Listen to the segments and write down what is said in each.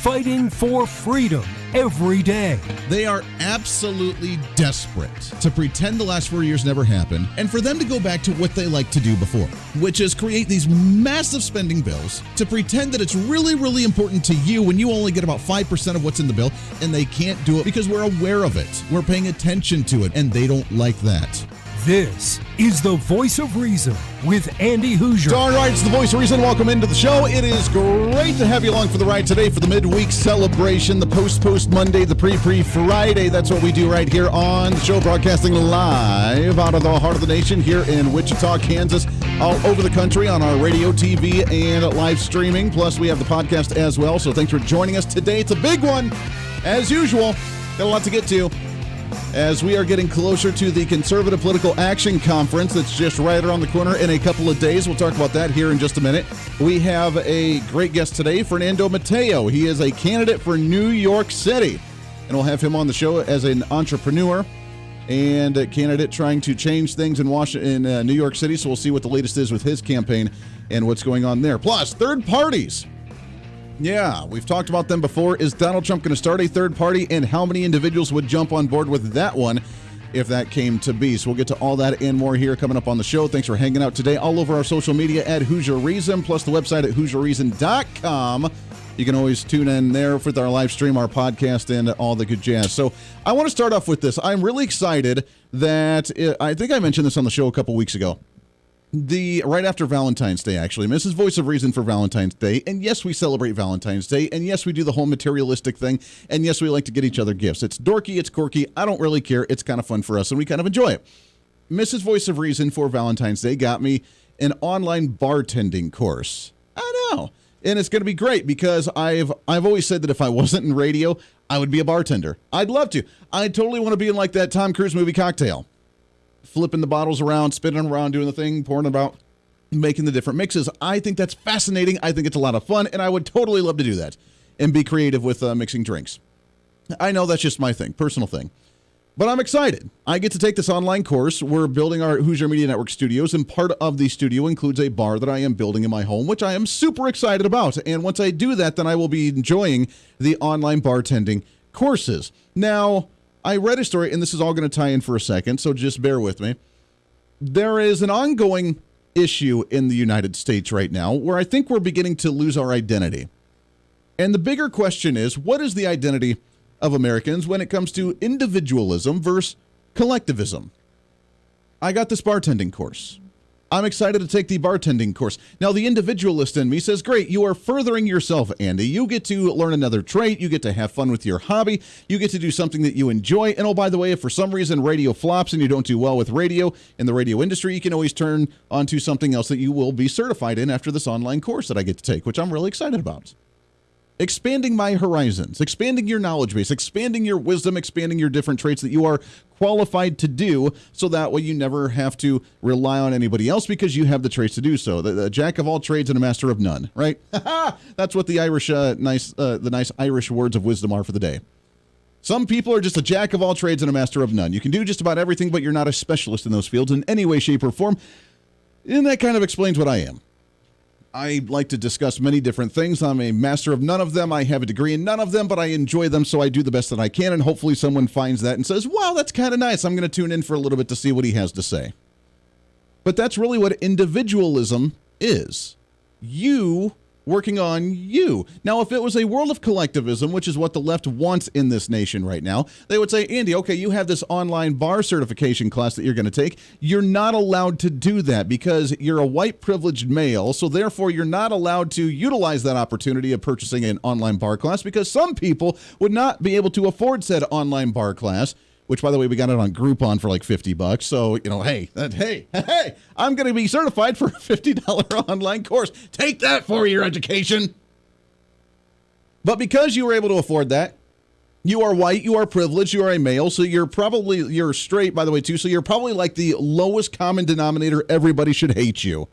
fighting for freedom every day. They are absolutely desperate to pretend the last 4 years never happened and for them to go back to what they liked to do before, which is create these massive spending bills to pretend that it's really, really important to you when you only get about 5% of what's in the bill, and they can't do it because we're aware of it. We're paying attention to it, and they don't like that. This is the Voice of Reason with Andy Hooser. All right, it's the Voice of Reason. Welcome into the show. It is great to have you along for the ride today for the midweek celebration, the post Monday, the pre Friday. That's what we do right here on the show, broadcasting live out of the heart of the nation here in Wichita, Kansas, all over the country on our radio, TV, and live streaming. Plus, we have the podcast as well. So thanks for joining us today. It's a big one, as usual. Got a lot to get to, as we are getting closer to the Conservative Political Action Conference that's just right around the corner in a couple of days. We'll talk about that here in just a minute. We have a great guest today, Fernando Mateo. He is a candidate for New York City, and we'll have him on the show as an entrepreneur and a candidate trying to change things in New York City. So we'll see what the latest is with his campaign and what's going on there. Plus, third parties. Yeah, we've talked about them before. Is Donald Trump going to start a third party, and how many individuals would jump on board with that one if that came to be? So we'll get to all that and more here coming up on the show. Thanks for hanging out today all over our social media at Hooser Reason, plus the website at HooserReason.com. You can always tune in there with our live stream, our podcast, and all the good jazz. So I want to start off with this. I'm really excited that, I think I mentioned this on the show a couple weeks ago. Right after Valentine's Day, actually. This is Voice of Reason for Valentine's Day. And yes, we celebrate Valentine's Day. And yes, we do the whole materialistic thing. And yes, we like to get each other gifts. It's dorky. It's quirky. I don't really care. It's kind of fun for us, and we kind of enjoy it. Mrs. Voice of Reason for Valentine's Day got me an online bartending course. I know. And it's going to be great because I've always said that if I wasn't in radio, I would be a bartender. I'd love to. I totally want to be in like that Tom Cruise movie Cocktail. Flipping the bottles around, spinning them around, doing the thing, pouring about, making the different mixes. I think that's fascinating. I think it's a lot of fun, and I would totally love to do that and be creative with mixing drinks. I know that's just my thing, personal thing. But I'm excited. I get to take this online course. We're building our Hooser Media Network studios, and part of the studio includes a bar that I am building in my home, which I am super excited about. And once I do that, then I will be enjoying the online bartending courses. Now, I read a story, and this is all going to tie in for a second, so just bear with me. There is an ongoing issue in the United States right now where I think we're beginning to lose our identity. And the bigger question is, what is the identity of Americans when it comes to individualism versus collectivism? I got this bartending course. I'm excited to take the bartending course. Now, the individualist in me says, great, you are furthering yourself, Andy. You get to learn another trait. You get to have fun with your hobby. You get to do something that you enjoy. And oh, by the way, if for some reason radio flops and you don't do well with radio in the radio industry, you can always turn onto something else that you will be certified in after this online course that I get to take, which I'm really excited about. Expanding my horizons, expanding your knowledge base, expanding your wisdom, expanding your different traits that you are qualified to do, so that way you never have to rely on anybody else because you have the traits to do so. The jack of all trades and a master of none, right? That's what the Irish, nice Irish words of wisdom are for the day. Some people are just a jack of all trades and a master of none. You can do just about everything, but you're not a specialist in those fields in any way, shape, or form. And that kind of explains what I am. I like to discuss many different things. I'm a master of none of them. I have a degree in none of them, but I enjoy them, so I do the best that I can, and hopefully someone finds that and says, wow, that's kind of nice. I'm going to tune in for a little bit to see what he has to say. But that's really what individualism is. You working on you. Now, if it was a world of collectivism, which is what the left wants in this nation right now, they would say, Andy, okay, you have this online bar certification class that you're going to take. You're not allowed to do that because you're a white privileged male, so therefore you're not allowed to utilize that opportunity of purchasing an online bar class because some people would not be able to afford said online bar class, which, by the way, we got it on Groupon for like $50. So, hey, I'm going to be certified for a $50 online course. Take that for your education. But because you were able to afford that, you are white, you are privileged, you are a male, so you're straight, by the way, too, so you're probably like the lowest common denominator. Everybody should hate you.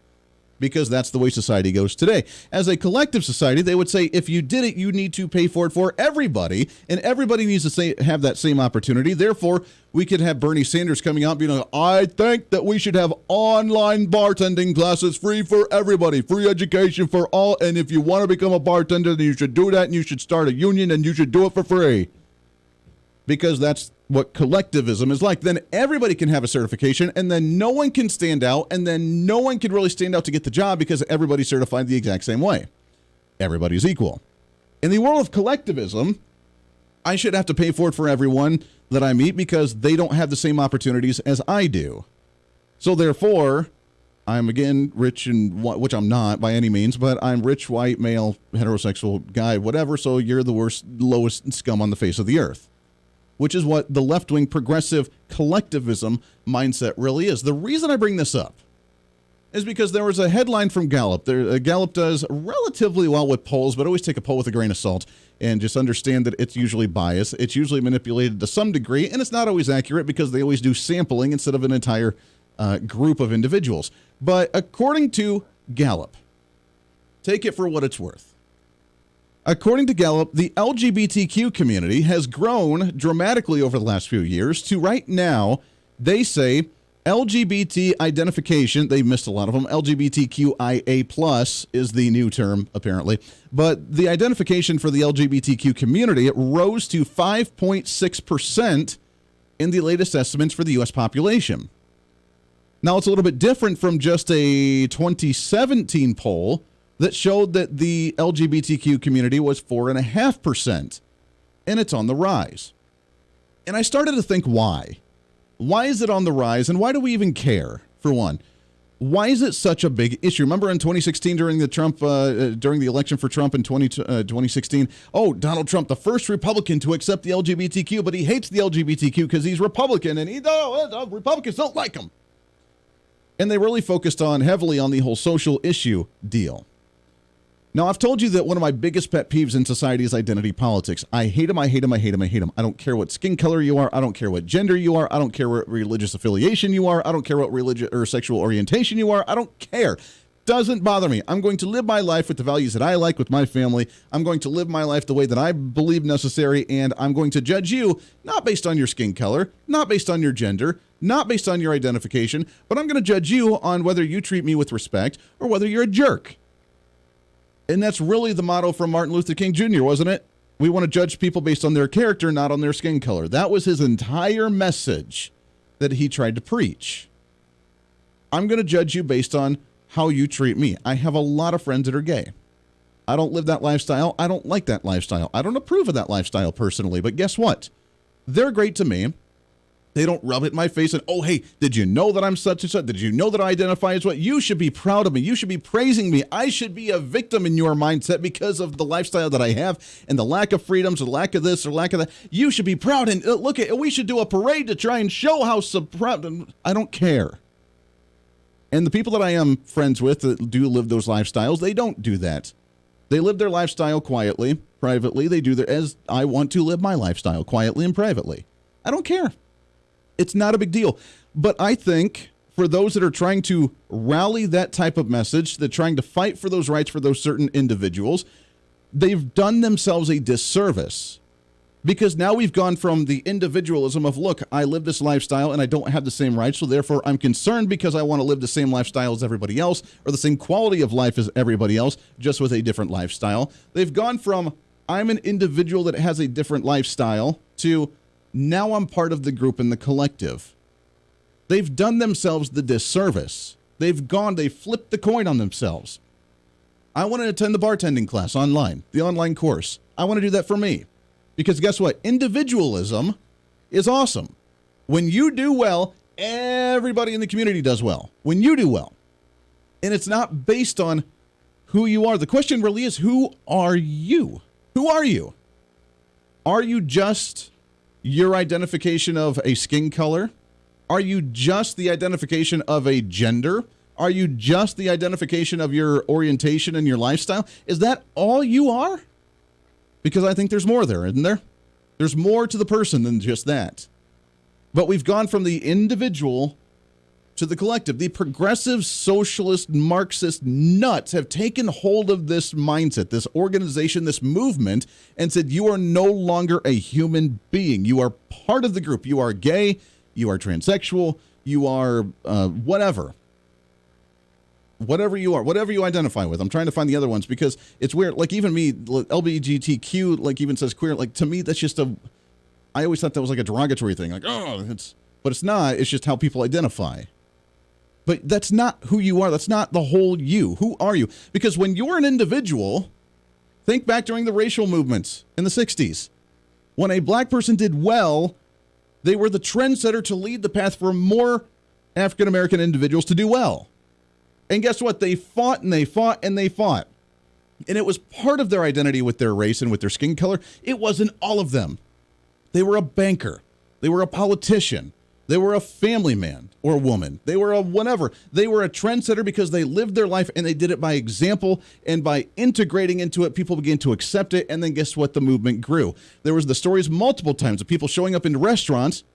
because that's the way society goes today. As a collective society, they would say if you did it, you need to pay for it for everybody, and everybody needs to have that same opportunity. Therefore, we could have Bernie Sanders coming out being like, I think that we should have online bartending classes free for everybody, free education for all, and if you want to become a bartender, then you should do that, and you should start a union, and you should do it for free. Because that's what collectivism is like. Then everybody can have a certification, and then no one can stand out, and then no one can really stand out to get the job because everybody's certified the exact same way. Everybody's equal. In the world of collectivism, I should have to pay for it for everyone that I meet because they don't have the same opportunities as I do. So therefore, I'm again rich, and which I'm not by any means, but I'm rich, white, male, heterosexual guy, whatever, so you're the worst, lowest scum on the face of the earth. Which is what the left-wing progressive collectivism mindset really is. The reason I bring this up is because there was a headline from Gallup. Gallup does relatively well with polls, but always take a poll with a grain of salt and just understand that it's usually biased. It's usually manipulated to some degree, and it's not always accurate because they always do sampling instead of an entire group of individuals. But according to Gallup, take it for what it's worth. According to Gallup, the LGBTQ community has grown dramatically over the last few years to right now, they say LGBT identification, they missed a lot of them, LGBTQIA+ is the new term, apparently. But the identification for the LGBTQ community, it rose to 5.6% in the latest estimates for the U.S. population. Now, it's a little bit different from just a 2017 poll that showed that the LGBTQ community was 4.5%, and it's on the rise. And I started to think, why? Why is it on the rise, and why do we even care, for one? Why is it such a big issue? Remember in 2016 during the election for Trump in 2016, Donald Trump, the first Republican to accept the LGBTQ, but he hates the LGBTQ because he's Republican, and Republicans don't like him. And they really focused heavily on the whole social issue deal. Now, I've told you that one of my biggest pet peeves in society is identity politics. I hate them, I hate them, I hate them, I hate them. I don't care what skin color you are. I don't care what gender you are. I don't care what religious affiliation you are. I don't care what religious or sexual orientation you are. I don't care. Doesn't bother me. I'm going to live my life with the values that I like with my family. I'm going to live my life the way that I believe necessary, and I'm going to judge you not based on your skin color, not based on your gender, not based on your identification, but I'm going to judge you on whether you treat me with respect or whether you're a jerk. And that's really the motto from Martin Luther King Jr., wasn't it? We want to judge people based on their character, not on their skin color. That was his entire message that he tried to preach. I'm going to judge you based on how you treat me. I have a lot of friends that are gay. I don't live that lifestyle. I don't like that lifestyle. I don't approve of that lifestyle personally, but guess what? They're great to me. They don't rub it in my face and, oh, hey, did you know that I'm such and such? Did you know that I identify as what? You should be proud of me. You should be praising me. I should be a victim in your mindset because of the lifestyle that I have and the lack of freedoms or lack of this or lack of that. You should be proud. And look, we should do a parade to try and show how proud. I don't care. And the people that I am friends with that do live those lifestyles, they don't do that. They live their lifestyle quietly, privately. They do as I want to live my lifestyle quietly and privately. I don't care. It's not a big deal. But I think for those that are trying to rally that type of message, that trying to fight for those rights for those certain individuals, they've done themselves a disservice. Because now we've gone from the individualism of, look, I live this lifestyle and I don't have the same rights, so therefore I'm concerned because I want to live the same lifestyle as everybody else or the same quality of life as everybody else, just with a different lifestyle. They've gone from, I'm an individual that has a different lifestyle, to now I'm part of the group and the collective. They've done themselves the disservice. They've flipped the coin on themselves. I want to attend the bartending class online, the online course. I want to do that for me. Because guess what? Individualism is awesome. When you do well, everybody in the community does well. When you do well. And it's not based on who you are. The question really is, who are you? Who are you? Are you just your identification of a skin color? Are you just the identification of a gender? Are you just the identification of your orientation and your lifestyle? Is that all you are? Because I think there's more there, isn't there? There's more to the person than just that. But we've gone from the individual to the collective. The progressive socialist Marxist nuts have taken hold of this mindset, this organization, this movement, and said you are no longer a human being. You are part of the group. You are gay, you are transsexual, you are whatever. Whatever you are, whatever you identify with. I'm trying to find the other ones because it's weird. Like even me, LGBTQ, like even says queer. Like to me, that's just I always thought that was like a derogatory thing. Like, oh, but it's not. It's just how people identify. But that's not who you are. That's not the whole you. Who are you? Because when you're an individual, think back during the racial movements in the 60s. When a black person did well, they were the trendsetter to lead the path for more African-American individuals to do well. And guess what? They fought and they fought and they fought. And it was part of their identity with their race and with their skin color. It wasn't all of them. They were a banker. They were a politician. They were a family man or woman. They were a whatever. They were a trendsetter because they lived their life and they did it by example, and by integrating into it, people began to accept it. And then guess what? The movement grew. There was the stories multiple times of people showing up in restaurants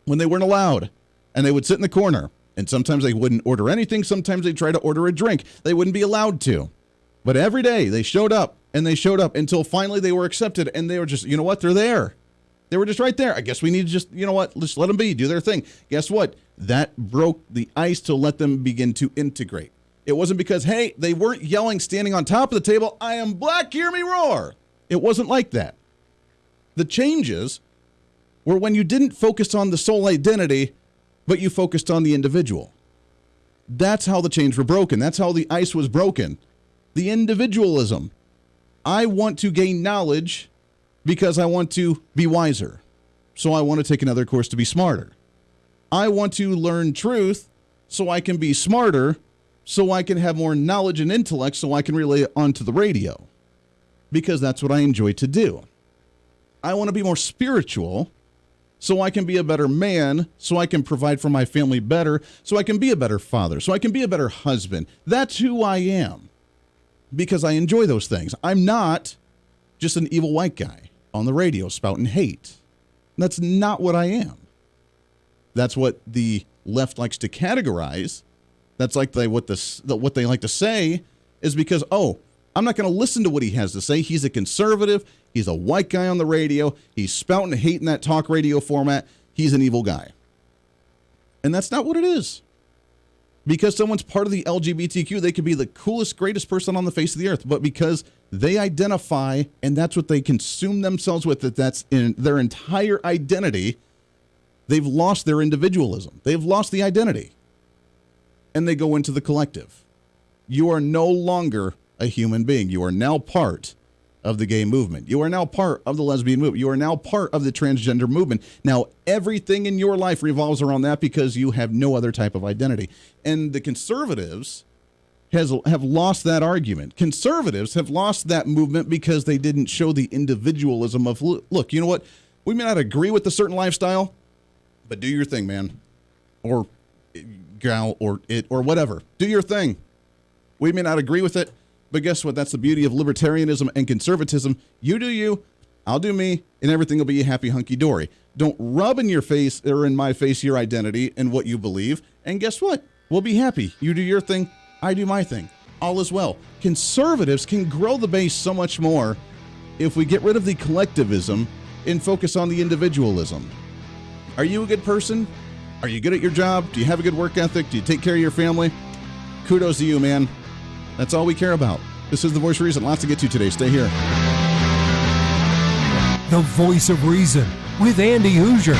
when they weren't allowed, and they would sit in the corner. And sometimes they wouldn't order anything. Sometimes they'd try to order a drink. They wouldn't be allowed to. But every day they showed up and they showed up until finally they were accepted. And they were just, you know what? They're there. They were just right there. I guess we need to just, you know what? Just let them be, do their thing. Guess what? That broke the ice to let them begin to integrate. It wasn't because, hey, they weren't yelling, standing on top of the table, I am black, hear me roar. It wasn't like that. The changes were when you didn't focus on the soul identity, but you focused on the individual. That's how the chains were broken. That's how the ice was broken. The individualism. I want to gain knowledge because I want to be wiser. So I want to take another course to be smarter. I want to learn truth so I can be smarter, so I can have more knowledge and intellect, so I can relay it onto the radio. Because that's what I enjoy to do. I want to be more spiritual so I can be a better man, so I can provide for my family better, so I can be a better father, so I can be a better husband. That's who I am, because I enjoy those things. I'm not just an evil white guy on the radio spouting hate. That's not what I am. That's what the left likes to categorize. That's like what they like to say is because, oh, I'm not going to listen to what he has to say. He's a conservative. He's a white guy on the radio. He's spouting hate in that talk radio format. He's an evil guy. And that's not what it is. Because someone's part of the LGBTQ, they could be the coolest, greatest person on the face of the earth. But because they identify, and that's what they consume themselves with, that's in their entire identity, they've lost their individualism. They've lost the identity. And they go into the collective. You are no longer a human being. You are now part of the gay movement. You are now part of the lesbian movement. You are now part of the transgender movement. Now, everything in your life revolves around that because you have no other type of identity. And the conservatives have lost that argument. Conservatives have lost that movement because they didn't show the individualism of, look, you know what? We may not agree with a certain lifestyle, but do your thing, man. Or gal, or it, or whatever. Do your thing. We may not agree with it, but guess what? That's the beauty of libertarianism and conservatism. You do you, I'll do me, and everything will be a happy hunky-dory. Don't rub in your face or in my face your identity and what you believe, and guess what? We'll be happy. You do your thing, I do my thing. All is well. Conservatives can grow the base so much more if we get rid of the collectivism and focus on the individualism. Are you a good person? Are you good at your job? Do you have a good work ethic? Do you take care of your family? Kudos to you, man. That's all we care about. This is The Voice of Reason. Lots to get to today. Stay here. The Voice of Reason with Andy Hooser.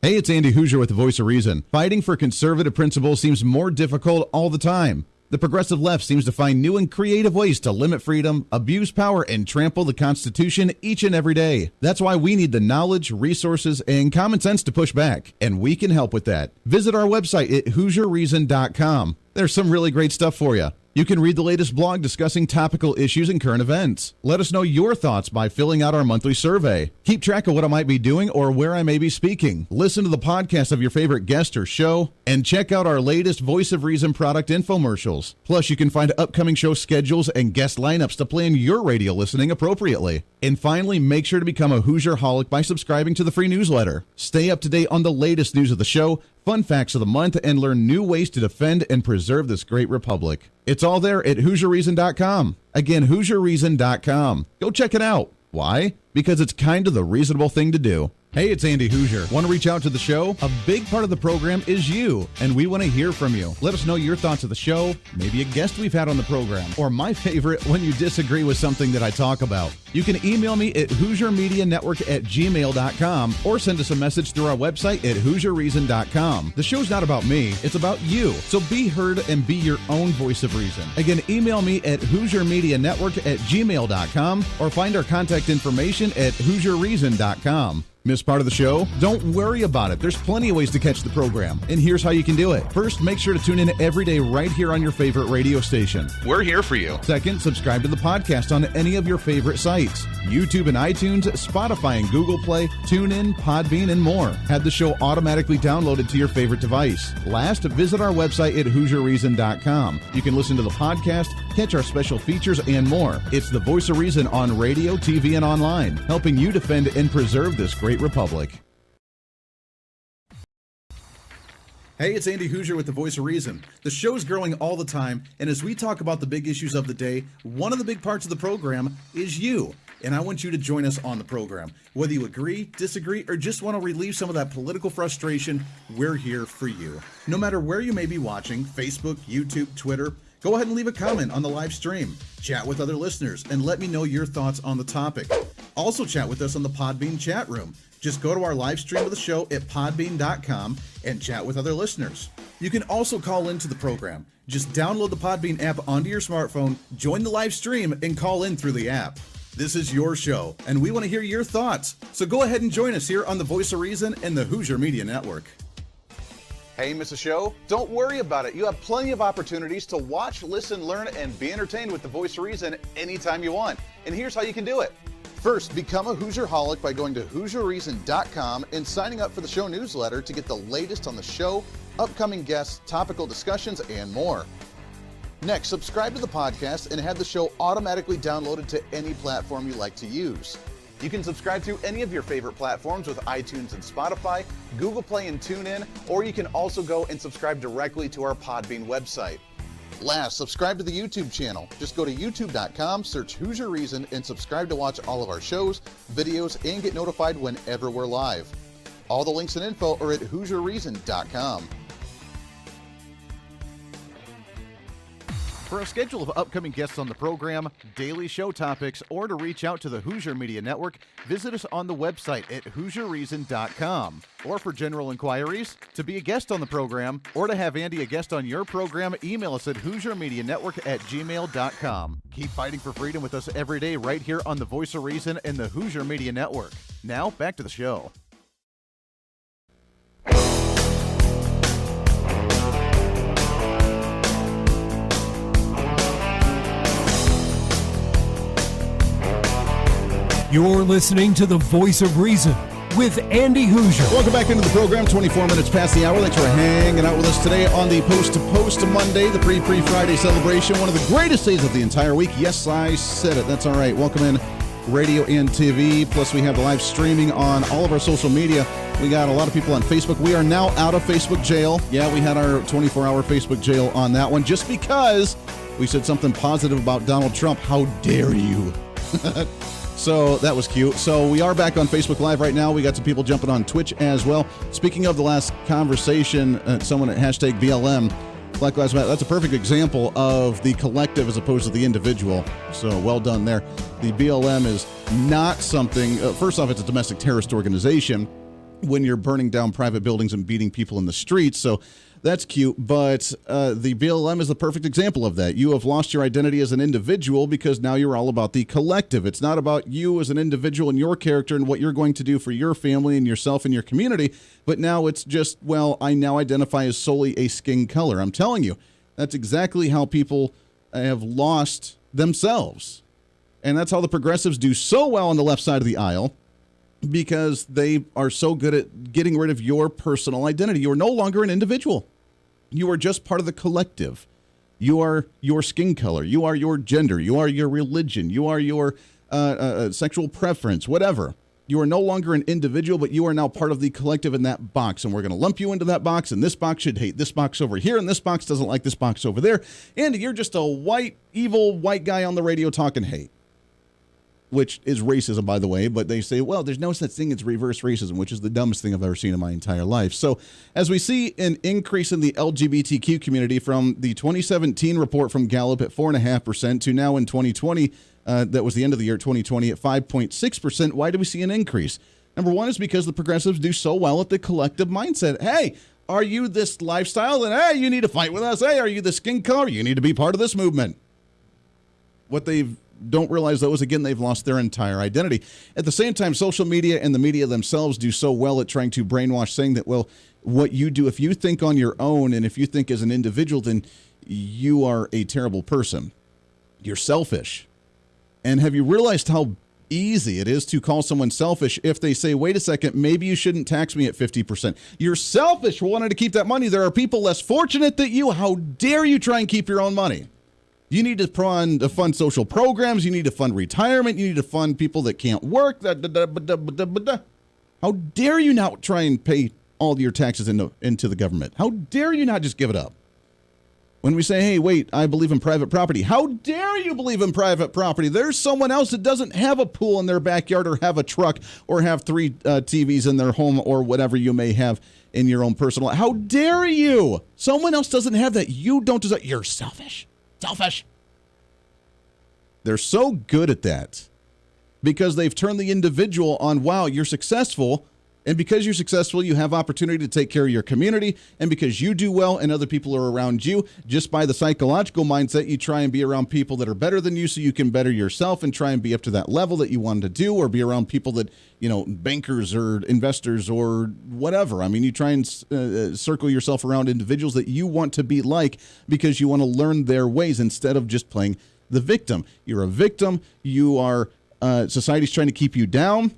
Hey, it's Andy Hooser with The Voice of Reason. Fighting for conservative principles seems more difficult all the time. The progressive left seems to find new and creative ways to limit freedom, abuse power, and trample the Constitution each and every day. That's why we need the knowledge, resources, and common sense to push back, and we can help with that. Visit our website at HooserReason.com. There's some really great stuff for you. You can read the latest blog discussing topical issues and current events. Let us know your thoughts by filling out our monthly survey. Keep track of what I might be doing or where I may be speaking. Listen to the podcast of your favorite guest or show, and check out our latest Voice of Reason product infomercials. Plus, you can find upcoming show schedules and guest lineups to plan your radio listening appropriately. And finally, make sure to become a Hoosier-holic by subscribing to the free newsletter. Stay up to date on the latest news of the show, fun facts of the month, and learn new ways to defend and preserve this great republic. It's all there at HooserReason.com. Again, HooserReason.com. Go check it out. Why? Because it's kind of the reasonable thing to do. Hey, it's Andy Hooser. Want to reach out to the show? A big part of the program is you, and we want to hear from you. Let us know your thoughts of the show, maybe a guest we've had on the program, or my favorite, when you disagree with something that I talk about. You can email me at HooserMediaNetwork@gmail.com or send us a message through our website at HooserReason.com. The show's not about me, it's about you. So be heard and be your own voice of reason. Again, email me at HooserMediaNetwork@gmail.com or find our contact information at HooserReason.com. Miss part of the show? Don't worry about it. There's plenty of ways to catch the program, and here's how you can do it. First, make sure to tune in every day right here on your favorite radio station. We're here for you. Second, subscribe to the podcast on any of your favorite sites. YouTube and iTunes, Spotify and Google Play, TuneIn, Podbean, and more. Have the show automatically downloaded to your favorite device. Last, visit our website at HooserReason.com. You can listen to the podcast, catch our special features, and more. It's the voice of reason on radio, TV, and online, helping you defend and preserve this great republic. Hey, it's Andy Hooser with the Voice of Reason. The show's growing all the time, and as we talk about the big issues of the day, one of the big parts of the program is you. And I want you to join us on the program. Whether you agree, disagree, or just want to relieve some of that political frustration, we're here for you. No matter where you may be watching, Facebook, YouTube, Twitter, go ahead and leave a comment on the live stream. Chat with other listeners and let me know your thoughts on the topic. Also chat with us on the Podbean chat room. Just go to our live stream of the show at podbean.com and chat with other listeners. You can also call into the program. Just download the Podbean app onto your smartphone, join the live stream, and call in through the app. This is your show, and we want to hear your thoughts. So go ahead and join us here on the Voice of Reason and the Hooser Media Network. Hey, miss a show? Don't worry about it. You have plenty of opportunities to watch, listen, learn, and be entertained with the Voice of Reason anytime you want. And here's how you can do it. First, become a Hooserholic by going to HooserReason.com and signing up for the show newsletter to get the latest on the show, upcoming guests, topical discussions, and more. Next, subscribe to the podcast and have the show automatically downloaded to any platform you like to use. You can subscribe through any of your favorite platforms with iTunes and Spotify, Google Play and TuneIn, or you can also go and subscribe directly to our Podbean website. Last, subscribe to the YouTube channel. Just go to youtube.com, search Hooser Reason, and subscribe to watch all of our shows, videos, and get notified whenever we're live. All the links and info are at HooserReason.com. For a schedule of upcoming guests on the program, daily show topics, or to reach out to the Hooser Media Network, visit us on the website at HooserReason.com. Or for general inquiries, to be a guest on the program, or to have Andy a guest on your program, email us at HooserMediaNetwork@gmail.com. Keep fighting for freedom with us every day right here on the Voice of Reason and the Hooser Media Network. Now, back to the show. You're listening to the Voice of Reason with Andy Hooser. Welcome back into the program, 24 minutes past the hour. Thanks for hanging out with us today on the Post to Post Monday, the pre-Friday celebration, one of the greatest days of the entire week. Yes, I said it. That's all right. Welcome in radio and TV. Plus, we have the live streaming on all of our social media. We got a lot of people on Facebook. We are now out of Facebook jail. Yeah, we had our 24-hour Facebook jail on that one just because we said something positive about Donald Trump. How dare you? So that was cute. So we are back on Facebook Live right now. We got some people jumping on Twitch as well. Speaking of the last conversation, someone at hashtag BLM, Black Lives Matter, that's a perfect example of the collective as opposed to the individual. So well done there. The BLM is not something, first off, it's a domestic terrorist organization when you're burning down private buildings and beating people in the streets. So that's cute, but the BLM is the perfect example of that. You have lost your identity as an individual because now you're all about the collective. It's not about you as an individual and your character and what you're going to do for your family and yourself and your community, but now it's just, well, I now identify as solely a skin color. I'm telling you, that's exactly how people have lost themselves. And that's how the progressives do so well on the left side of the aisle, because they are so good at getting rid of your personal identity. You are no longer an individual. You are just part of the collective. You are your skin color. You are your gender. You are your religion. You are your sexual preference, whatever. You are no longer an individual, but you are now part of the collective in that box. And we're going to lump you into that box. And this box should hate this box over here. And this box doesn't like this box over there. And you're just a white, evil, white guy on the radio talking hate. Which is racism, by the way. But they say, well, there's no such thing as reverse racism, which is the dumbest thing I've ever seen in my entire life. So as we see an increase in the LGBTQ community from the 2017 report from Gallup at 4.5% to now in 2020, that was the end of the year 2020 at 5.6%. Why do we see an increase? Number one is because the progressives do so well at the collective mindset. Hey, are you this lifestyle? Then, hey, you need to fight with us. Hey, are you the skin color? You need to be part of this movement. What they don't realize, though, is, again, they've lost their entire identity. At the same time, social media and the media themselves do so well at trying to brainwash, saying that, well, what you do, if you think on your own and if you think as an individual, then you are a terrible person. You're selfish. And have you realized how easy it is to call someone selfish if they say, wait a second, maybe you shouldn't tax me at 50%. You're selfish for wanting to keep that money. There are people less fortunate than you. How dare you try and keep your own money? You need to fund social programs. You need to fund retirement. You need to fund people that can't work. How dare you not try and pay all your taxes into the government? How dare you not just give it up? When we say, hey, wait, I believe in private property. How dare you believe in private property? There's someone else that doesn't have a pool in their backyard or have a truck or have 3 TVs in their home or whatever you may have in your own personal life. How dare you? Someone else doesn't have that. You don't deserve. You're selfish. Selfish. They're so good at that because they've turned the individual on, wow, you're successful. And because you're successful, you have opportunity to take care of your community. And because you do well and other people are around you, just by the psychological mindset, you try and be around people that are better than you so you can better yourself and try and be up to that level that you wanted to do, or be around people that, you know, bankers or investors or whatever. I mean, you try and circle yourself around individuals that you want to be like because you want to learn their ways instead of just playing the victim. You're a victim. You are, society's trying to keep you down.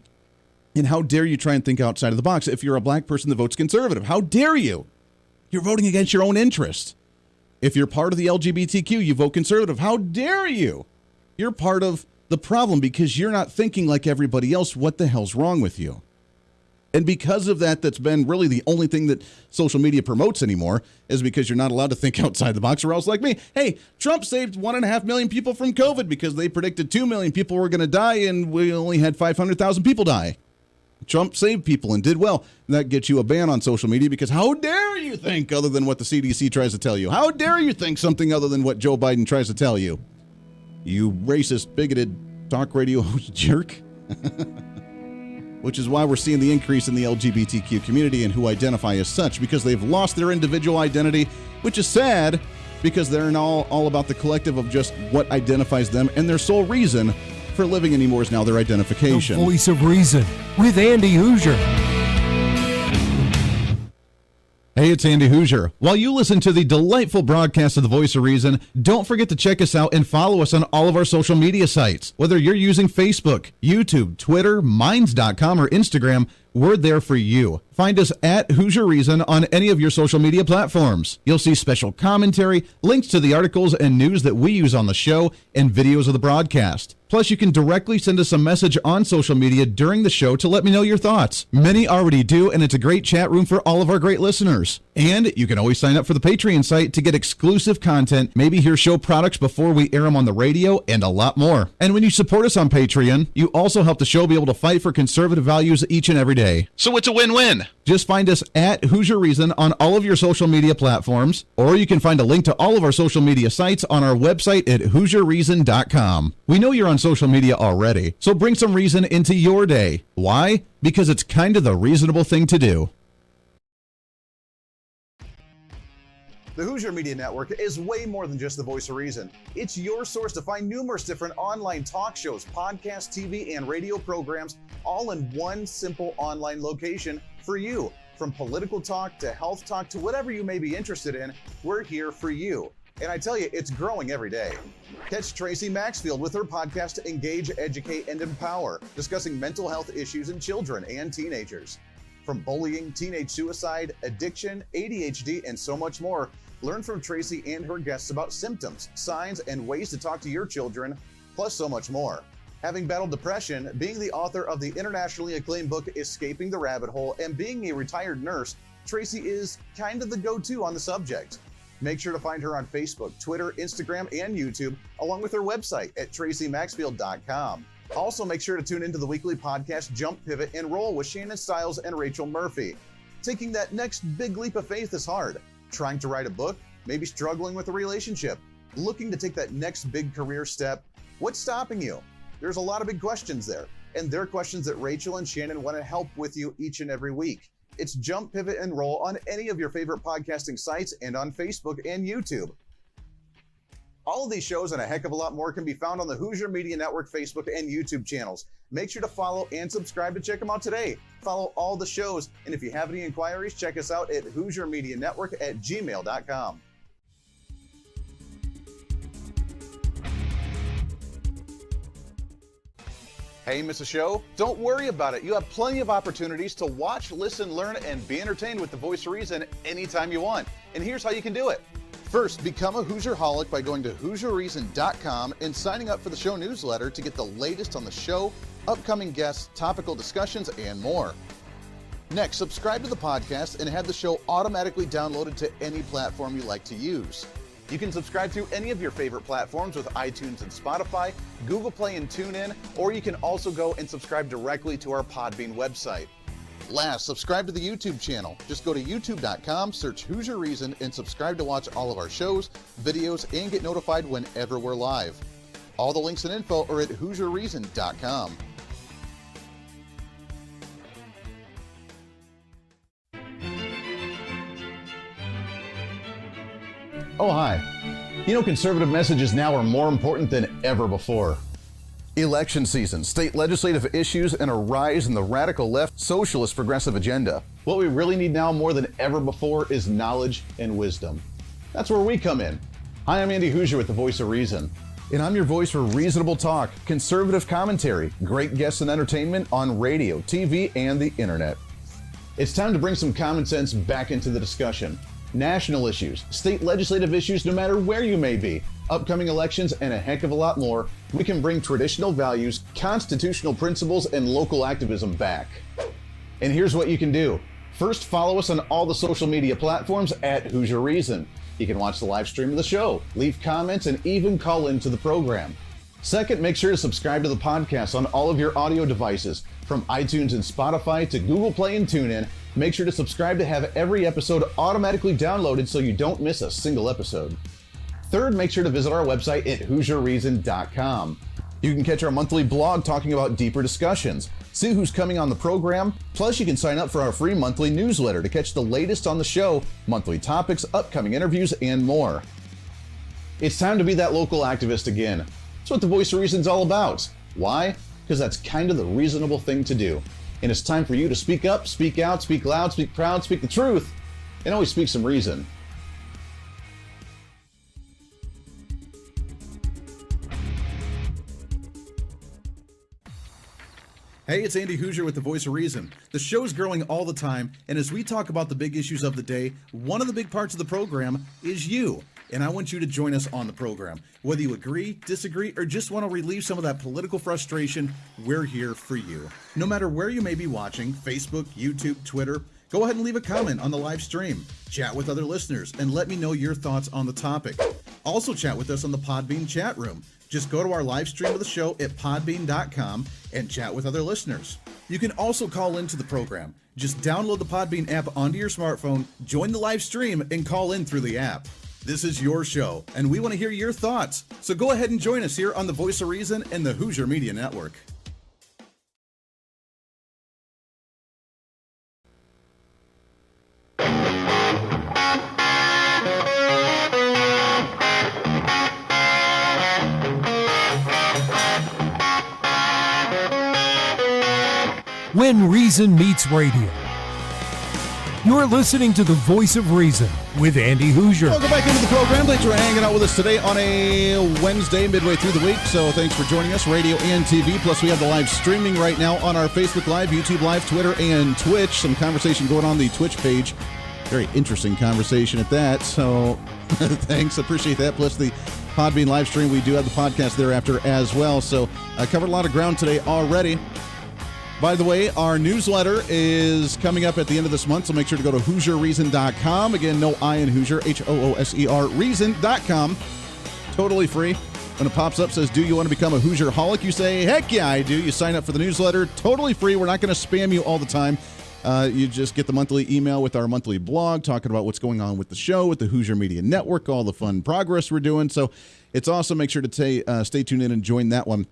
And how dare you try and think outside of the box? If you're a black person that votes conservative, how dare you? You're voting against your own interest. If you're part of the LGBTQ, you vote conservative. How dare you? You're part of the problem because you're not thinking like everybody else. What the hell's wrong with you? And because of that, that's been really the only thing that social media promotes anymore, is because you're not allowed to think outside the box, or else like me. Hey, Trump saved 1.5 million people from COVID because they predicted 2 million people were going to die and we only had 500,000 people die. Trump saved people and did well. And that gets you a ban on social media because how dare you think other than what the CDC tries to tell you? How dare you think something other than what Joe Biden tries to tell you? You racist, bigoted talk radio host jerk. Which is why we're seeing the increase in the LGBTQ community and who identify as such, because they've lost their individual identity, which is sad because they're now all about the collective of just what identifies them, and their sole reason for living anymore is now their identification. The Voice of Reason with Andy Hooser. Hey, it's Andy Hooser. While you listen to the delightful broadcast of the Voice of Reason, don't forget to check us out and follow us on all of our social media sites. Whether you're using Facebook, YouTube, Twitter, Minds.com, or Instagram, we're there for you. Find us at Hooser Reason on any of your social media platforms. You'll see special commentary, links to the articles and news that we use on the show, and videos of the broadcast. Plus, you can directly send us a message on social media during the show to let me know your thoughts. Many already do, and it's a great chat room for all of our great listeners. And you can always sign up for the Patreon site to get exclusive content, maybe hear show products before we air them on the radio, and a lot more. And when you support us on Patreon, you also help the show be able to fight for conservative values each and every day. So it's a win-win. Just find us at Hooser Reason on all of your social media platforms, or you can find a link to all of our social media sites on our website at HooserReason.com. We know you're on social media already, so bring some reason into your day. Why? Because it's kind of the reasonable thing to do. The Hooser Media Network is way more than just the voice of reason. It's your source to find numerous different online talk shows, podcasts, TV, and radio programs, all in one simple online location for you. From political talk to health talk to whatever you may be interested in, we're here for you. And I tell you, it's growing every day. Catch Tracy Maxfield with her podcast Engage, Educate, and Empower, discussing mental health issues in children and teenagers. From bullying, teenage suicide, addiction, ADHD, and so much more, learn from Tracy and her guests about symptoms, signs, and ways to talk to your children, plus so much more. Having battled depression, being the author of the internationally acclaimed book Escaping the Rabbit Hole, and being a retired nurse, Tracy is kind of the go-to on the subject. Make sure to find her on Facebook, Twitter, Instagram, and YouTube, along with her website at tracymaxfield.com. Also, make sure to tune into the weekly podcast Jump, Pivot, and Roll with Shannon Stiles and Rachel Murphy. Taking that next big leap of faith is hard. Trying to write a book, maybe struggling with a relationship, looking to take that next big career step. What's stopping you? There's a lot of big questions there, and they're questions that Rachel and Shannon want to help with you each and every week. It's Jump, Pivot, and Roll on any of your favorite podcasting sites and on Facebook and YouTube. All of these shows and a heck of a lot more can be found on the Hooser Media Network Facebook and YouTube channels. Make sure to follow and subscribe to check them out today. Follow all the shows, and if you have any inquiries, check us out at HooserMediaNetwork@gmail.com. Hey, miss a show? Don't worry about it. You have plenty of opportunities to watch, listen, learn, and be entertained with the Voice of Reason anytime you want. And here's how you can do it. First, become a Hooserholic by going to HooserReason.com and signing up for the show newsletter to get the latest on the show, upcoming guests, topical discussions, and more. Next, subscribe to the podcast and have the show automatically downloaded to any platform you like to use. You can subscribe to any of your favorite platforms with iTunes and Spotify, Google Play and TuneIn, or you can also go and subscribe directly to our Podbean website. Last, subscribe to the YouTube channel. Just go to youtube.com, search Hooser Reason, and subscribe to watch all of our shows, videos, and get notified whenever we're live. All the links and info are at HooserReason.com. Oh, hi. You know, conservative messages now are more important than ever before. Election season, state legislative issues, and a rise in the radical left socialist progressive agenda. What we really need now more than ever before is knowledge and wisdom. That's where we come in. Hi, I'm Andy Hooser with the Voice of Reason. And I'm your voice for reasonable talk, conservative commentary, great guests and entertainment on radio, TV, and the internet. It's time to bring some common sense back into the discussion. National issues, state legislative issues, no matter where you may be, upcoming elections, and a heck of a lot more, we can bring traditional values, constitutional principles, and local activism back. And here's what you can do. First, follow us on all the social media platforms at Hooser Reason. You can watch the live stream of the show, leave comments, and even call into the program. Second, make sure to subscribe to the podcast on all of your audio devices, from iTunes and Spotify to Google Play and TuneIn. Make sure to subscribe to have every episode automatically downloaded so you don't miss a single episode. Third, make sure to visit our website at HooserReason.com. You can catch our monthly blog talking about deeper discussions, see who's coming on the program, plus you can sign up for our free monthly newsletter to catch the latest on the show, monthly topics, upcoming interviews, and more. It's time to be that local activist again. That's what the Voice of Reason's all about. Why? Because that's kind of the reasonable thing to do. And it's time for you to speak up, speak out, speak loud, speak proud, speak the truth, and always speak some reason. Hey, it's Andy Hooser with the Voice of Reason. The show's growing all the time, and as we talk about the big issues of the day, one of the big parts of the program is you. And I want you to join us on the program. Whether you agree, disagree, or just want to relieve some of that political frustration, we're here for you. No matter where you may be watching, Facebook, YouTube, Twitter, go ahead and leave a comment on the live stream. Chat with other listeners and let me know your thoughts on the topic. Also chat with us on the Podbean chat room. Just go to our live stream of the show at podbean.com and chat with other listeners. You can also call into the program. Just download the Podbean app onto your smartphone, join the live stream, and call in through the app. This is your show, and we want to hear your thoughts. So go ahead and join us here on the Voice of Reason and the Hooser Media Network. When Reason Meets Radio. You're listening to the Voice of Reason with Andy Hooser. Welcome back into the program. Thanks for hanging out with us today on a Wednesday, midway through the week. So thanks for joining us, radio and TV. Plus, we have the live streaming right now on our Facebook Live, YouTube Live, Twitter, and Twitch. Some conversation going on the Twitch page. Very interesting conversation at that. So thanks. Appreciate that. Plus, the Podbean live stream. We do have the podcast thereafter as well. So I covered a lot of ground today already. By the way, our newsletter is coming up at the end of this month, so make sure to go to HooserReason.com. Again, no I in Hooser, Hooser, Reason.com. Totally free. When it pops up, says, do you want to become a Hoosier-holic? You say, heck yeah, I do. You sign up for the newsletter. Totally free. We're not going to spam you all the time. You just get the monthly email with our monthly blog talking about what's going on with the show, with the Hooser Media Network, all the fun progress we're doing. So it's awesome. Make sure to stay tuned in and join that one.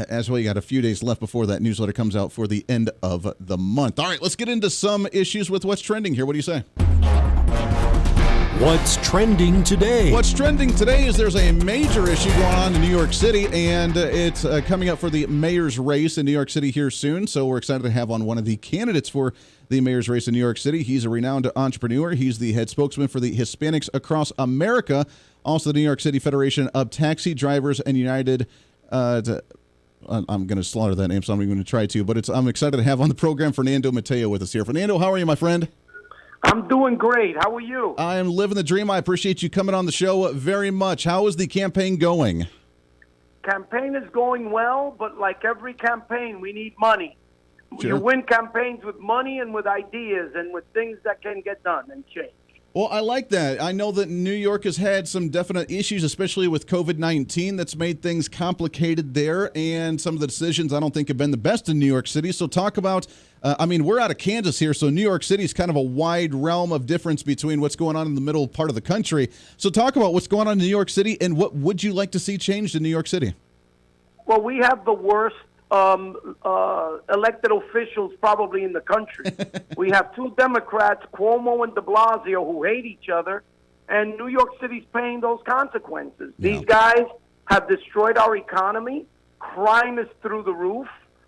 As well, you got a few days left before that newsletter comes out for the end of the month. All right, let's get into some issues with what's trending here. What do you say? What's trending today? What's trending today is there's a major issue going on in New York City, and it's coming up for the mayor's race in New York City here soon. So we're excited to have on one of the candidates for the mayor's race in New York City. He's a renowned entrepreneur. He's the head spokesman for the Hispanics Across America, also the New York City Federation of Taxi Drivers and United I'm going to slaughter that name, so I'm not even going to try to. But I'm excited to have on the program Fernando Mateo with us here. Fernando, how are you, my friend? I'm doing great. How are you? I am living the dream. I appreciate you coming on the show very much. How is the campaign going? Campaign is going well, but like every campaign, we need money. Sure. You win campaigns with money and with ideas and with things that can get done and change. Well, I like that. I know that New York has had some definite issues, especially with COVID-19, that's made things complicated there, and some of the decisions I don't think have been the best in New York City. So talk about, we're out of Kansas here, so New York City is kind of a wide realm of difference between what's going on in the middle part of the country. So talk about what's going on in New York City, and what would you like to see changed in New York City? Well, we have the worst elected officials probably in the country. We have two Democrats, Cuomo and de Blasio, who hate each other, and New York City's paying those consequences. Yeah. These guys have destroyed our economy. Crime is through the roof.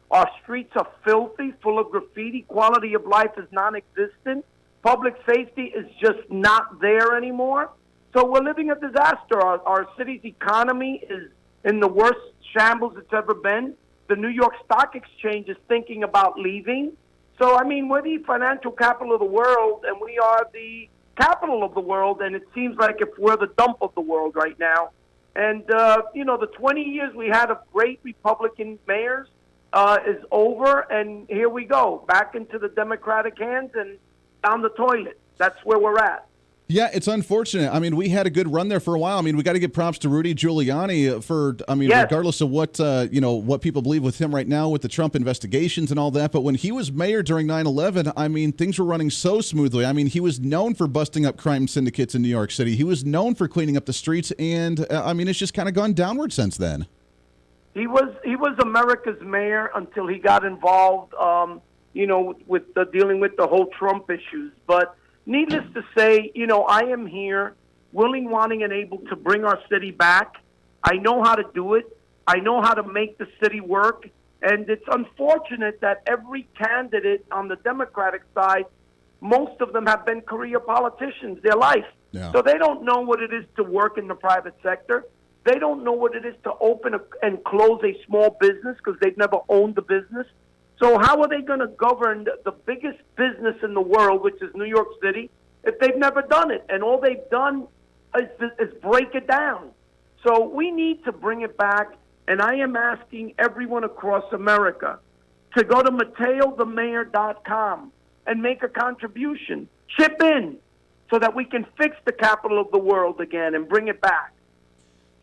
Our streets are filthy, full of graffiti. Quality of life is non-existent. Public safety is just not there anymore. So we're living a disaster. Our city's economy is in the worst shambles it's ever been. The New York Stock Exchange is thinking about leaving. So, we're the financial capital of the world, and we are the capital of the world, and it seems like if we're the dump of the world right now. And, the 20 years we had of great Republican mayors is over, and here we go, back into the Democratic hands and down the toilet. That's where we're at. Yeah, it's unfortunate. We had a good run there for a while. We got to give props to Rudy Giuliani for, Yes. Regardless of what people believe with him right now with the Trump investigations and all that. But when he was mayor during 9/11, things were running so smoothly. He was known for busting up crime syndicates in New York City. He was known for cleaning up the streets. And, it's just kind of gone downward since then. He was America's mayor until he got involved, with dealing with the whole Trump issues. But needless to say, I am here, willing, wanting, and able to bring our city back. I know how to do it. I know how to make the city work. And it's unfortunate that every candidate on the Democratic side, most of them have been career politicians their life. Yeah. So they don't know what it is to work in the private sector. They don't know what it is to open and close a small business because they've never owned the business. So how are they going to govern the biggest business in the world, which is New York City, if they've never done it? And all they've done is break it down. So we need to bring it back, and I am asking everyone across America to go to MateoTheMayor.com and make a contribution. Chip in so that we can fix the capital of the world again and bring it back.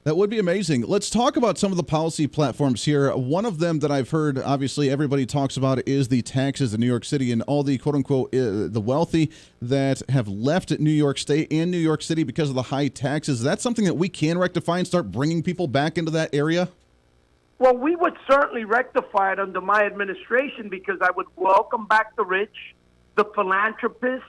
That would be amazing. Let's talk about some of the policy platforms here. One of them that I've heard, obviously, everybody talks about is the taxes in New York City and all the quote-unquote the wealthy that have left New York State and New York City because of the high taxes. Is that something that we can rectify and start bringing people back into that area? Well, we would certainly rectify it under my administration because I would welcome back the rich, the philanthropists,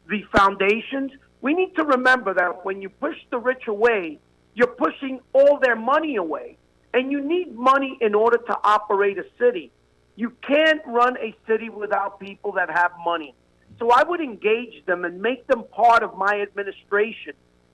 the foundations. We need to remember that when you push the rich away, you're pushing all their money away. And you need money in order to operate a city. You can't run a city without people that have money. So I would engage them and make them part of my administration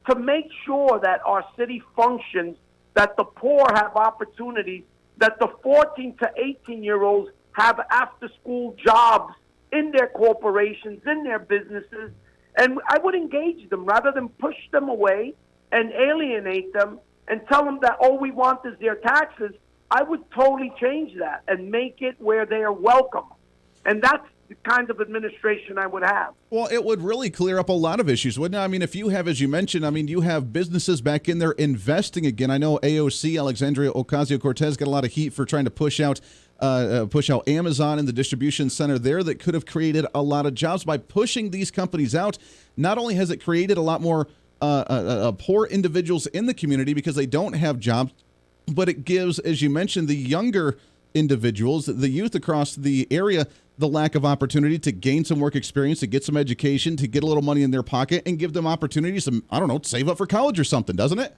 to make sure that our city functions, that the poor have opportunities, that the 14 to 18-year-olds have after-school jobs in their corporations, in their businesses. And I would engage them rather than push them away and alienate them and tell them that all we want is their taxes, I would totally change that and make it where they are welcome. And that's the kind of administration I would have. Well, it would really clear up a lot of issues, wouldn't it? I mean, if you have, as you mentioned, I mean, you have businesses back in there investing again. I know AOC, Alexandria Ocasio-Cortez, got a lot of heat for trying to push out Amazon and the distribution center there that could have created a lot of jobs. By pushing these companies out, not only has it created a lot more poor individuals in the community because they don't have jobs, but it gives, as you mentioned, the younger individuals, the youth across the area, the lack of opportunity to gain some work experience, to get some education, to get a little money in their pocket, and give them opportunities to, I don't know, save up for college or something, doesn't it?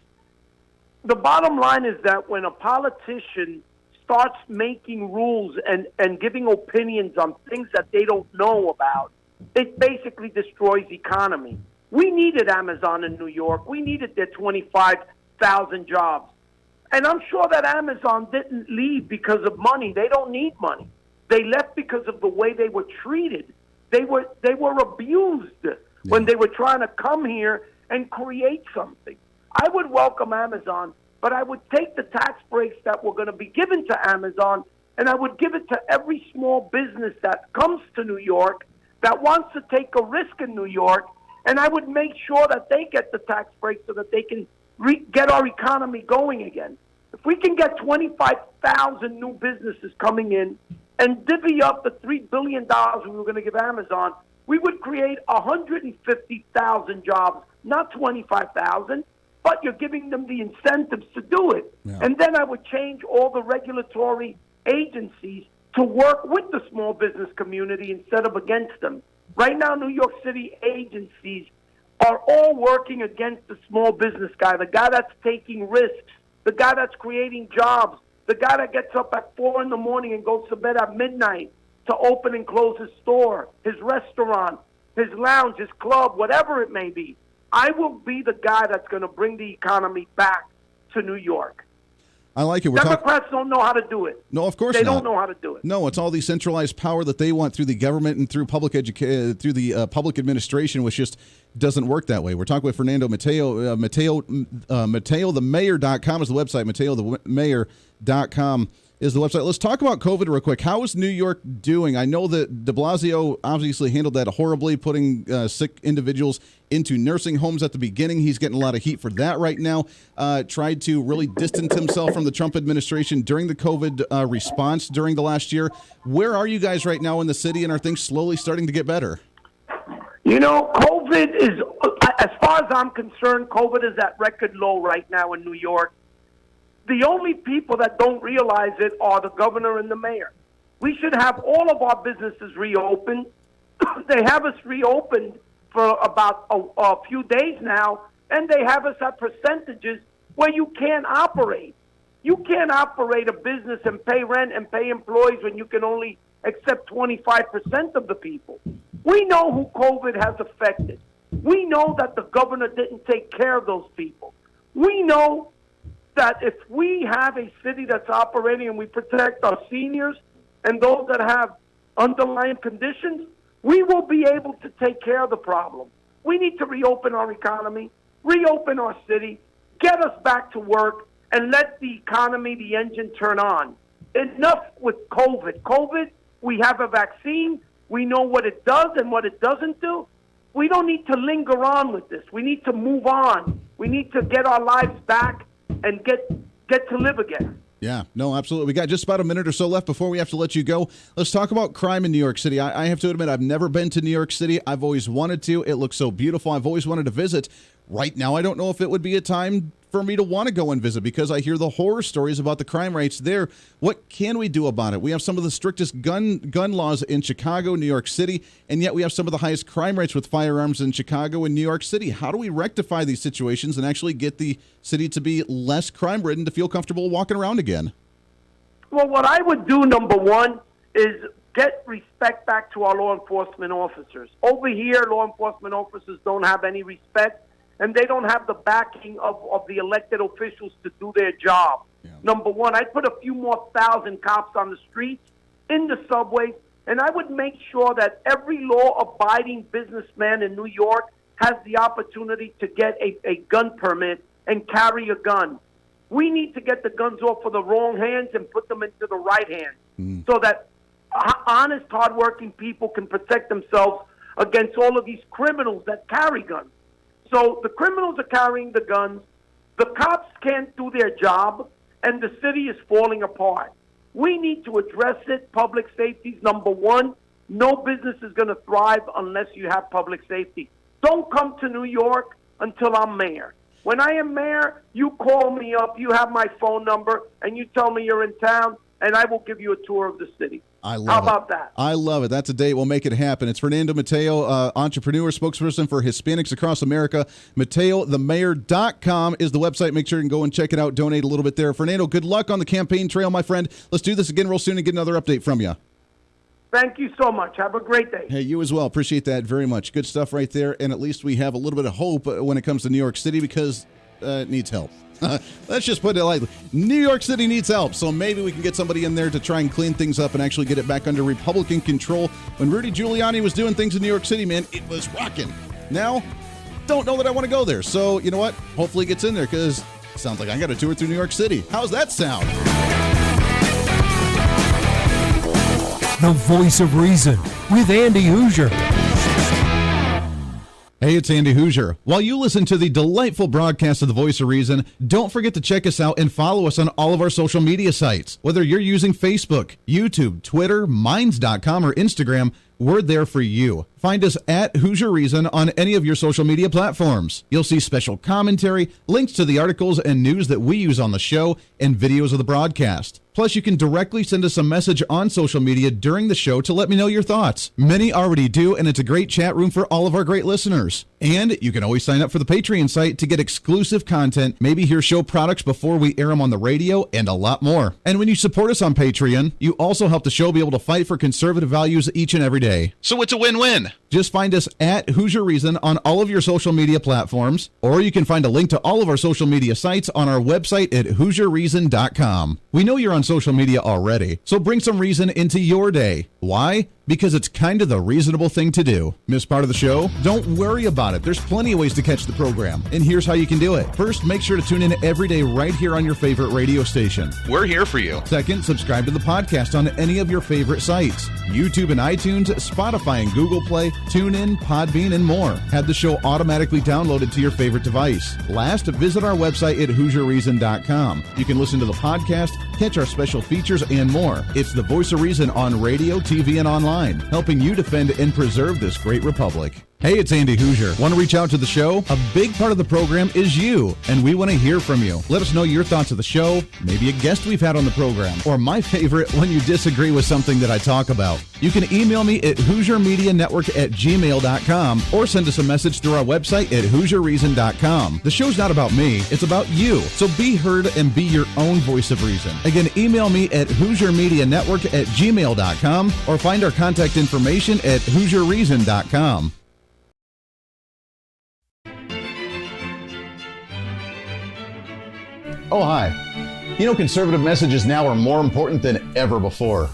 The bottom line is that when a politician starts making rules and giving opinions on things that they don't know about, it basically destroys the economy. We needed Amazon in New York. We needed their 25,000 jobs. And I'm sure that Amazon didn't leave because of money. They don't need money. They left because of the way they were treated. They were abused when they were trying to come here and create something. I would welcome Amazon, but I would take the tax breaks that were going to be given to Amazon, and I would give it to every small business that comes to New York that wants to take a risk in New York, and I would make sure that they get the tax breaks so that they can get our economy going again. If we can get 25,000 new businesses coming in and divvy up the $3 billion we were going to give Amazon, we would create 150,000 jobs, not 25,000, but you're giving them the incentives to do it. Yeah. And then I would change all the regulatory agencies to work with the small business community instead of against them. Right now, New York City agencies are all working against the small business guy, the guy that's taking risks, the guy that's creating jobs, the guy that gets up at 4 in the morning and goes to bed at midnight to open and close his store, his restaurant, his lounge, his club, whatever it may be. I will be the guy that's going to bring the economy back to New York. I like it. Democrats don't know how to do it. No, of course they not. don't know how to do it. No, it's all the centralized power that they want through the government and through public through the public administration, which just doesn't work that way. We're talking with Fernando Mateo. MateoTheMayor.com is the website. MateoTheMayor.com is the website. Let's talk about COVID real quick. How is New York doing? I know that de Blasio obviously handled that horribly, putting sick individuals into nursing homes at the beginning. He's getting a lot of heat for that right now. Tried to really distance himself from the Trump administration during the COVID response during the last year. Where are you guys right now in the city, and are things slowly starting to get better? You know, COVID is, as far as I'm concerned, COVID is at record low right now in New York. The only people that don't realize it are the governor and the mayor. We should have all of our businesses reopened. They have us reopened for about a few days now, and they have us at percentages where you can't operate. You can't operate a business and pay rent and pay employees when you can only accept 25% of the people. We know who COVID has affected. We know that the governor didn't take care of those people. We know that if we have a city that's operating and we protect our seniors and those that have underlying conditions, we will be able to take care of the problem. We need to reopen our economy, reopen our city, get us back to work, and let the economy, the engine, turn on. Enough with COVID. COVID, we have a vaccine. We know what it does and what it doesn't do. We don't need to linger on with this. We need to move on. We need to get our lives back and get to live again. Yeah, no, absolutely. We got just about a minute or so left before we have to let you go. Let's talk about crime in New York City. I have to admit, I've never been to New York City. I've always wanted to. It looks so beautiful. I've always wanted to visit. Right now, I don't know if it would be a time for me to want to go and visit because I hear the horror stories about the crime rates there. What can we do about it? We have some of the strictest gun laws in Chicago, New York City, and yet we have some of the highest crime rates with firearms in Chicago and New York City. How do we rectify these situations and actually get the city to be less crime-ridden, to feel comfortable walking around again? Well, what I would do, number one, is get respect back to our law enforcement officers. Over here, law enforcement officers don't have any respect, and they don't have the backing of the elected officials to do their job. Yeah. Number one, I'd put a few more thousand cops on the streets, in the subways, and I would make sure that every law-abiding businessman in New York has the opportunity to get a gun permit and carry a gun. We need to get the guns off of the wrong hands and put them into the right hands so that honest, hardworking people can protect themselves against all of these criminals that carry guns. So the criminals are carrying the guns, the cops can't do their job, and the city is falling apart. We need to address it. Public safety is number one. No business is going to thrive unless you have public safety. Don't come to New York until I'm mayor. When I am mayor, you call me up, you have my phone number, and you tell me you're in town, and I will give you a tour of the city. I love How about that? I love it. That's a date. We'll make it happen. It's Fernando Mateo, entrepreneur, spokesperson for Hispanics across America. MateoTheMayor.com is the website. Make sure you can go and check it out. Donate a little bit there. Fernando, good luck on the campaign trail, my friend. Let's do this again real soon and get another update from you. Thank you so much. Have a great day. Hey, you as well. Appreciate that very much. Good stuff right there. And at least we have a little bit of hope when it comes to New York City because it needs help. Let's just put it lightly. New York City needs help, so maybe we can get somebody in there to try and clean things up and actually get it back under Republican control. When Rudy Giuliani was doing things in New York City, man, it was rocking. Now, don't know that I want to go there. So, you know what? Hopefully it gets in there because it sounds like I got a tour through New York City. How's that sound? The Voice of Reason with Andy Hooser. Hey, it's Andy Hooser. While you listen to the delightful broadcast of The Voice of Reason, don't forget to check us out and follow us on all of our social media sites. Whether you're using Facebook, YouTube, Twitter, Minds.com, or Instagram, we're there for you. Find us at Hooser Reason on any of your social media platforms. You'll see special commentary, links to the articles and news that we use on the show, and videos of the broadcast. Plus, you can directly send us a message on social media during the show to let me know your thoughts. Many already do, and it's a great chat room for all of our great listeners. And you can always sign up for the Patreon site to get exclusive content, maybe hear show products before we air them on the radio, and a lot more. And when you support us on Patreon, you also help the show be able to fight for conservative values each and every day. So it's a win-win. Just find us at Hooser Reason on all of your social media platforms, or you can find a link to all of our social media sites on our website at HooserReason.com. We know you're on social media already, so bring some reason into your day. Why? Because it's kind of the reasonable thing to do. Miss part of the show? Don't worry about it. There's plenty of ways to catch the program, and here's how you can do it. First, make sure to tune in every day right here on your favorite radio station. We're here for you. Second, subscribe to the podcast on any of your favorite sites. YouTube and iTunes, Spotify and Google Play, TuneIn, Podbean, and more. Have the show automatically downloaded to your favorite device. Last, visit our website at HooserReason.com. You can listen to the podcast, catch our special features, and more. It's the Voice of Reason on radio, TV, and online, helping you defend and preserve this great republic. Hey, it's Andy Hooser. Want to reach out to the show? A big part of the program is you, and we want to hear from you. Let us know your thoughts of the show, maybe a guest we've had on the program, or my favorite, when you disagree with something that I talk about. You can email me at HooserMediaNetwork@gmail.com or send us a message through our website at HooserReason.com. The show's not about me, it's about you. So be heard and be your own voice of reason. Again, email me at HooserMediaNetwork@gmail.com or find our contact information at HooserReason.com. Oh, hi. You know, conservative messages now are more important than ever before.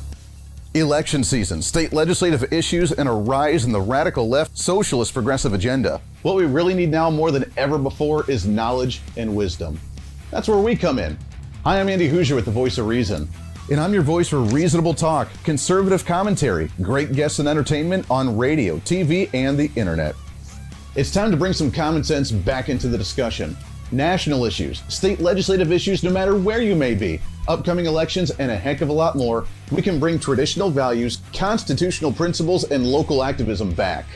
Election season, state legislative issues, and a rise in the radical left socialist progressive agenda. What we really need now more than ever before is knowledge and wisdom. That's where we come in. Hi, I'm Andy Hooser with The Voice of Reason. And I'm your voice for reasonable talk, conservative commentary, great guests and entertainment on radio, TV, and the internet. It's time to bring some common sense back into the discussion. National issues, state legislative issues, no matter where you may be, upcoming elections, and a heck of a lot more, we can bring traditional values, constitutional principles, and local activism back.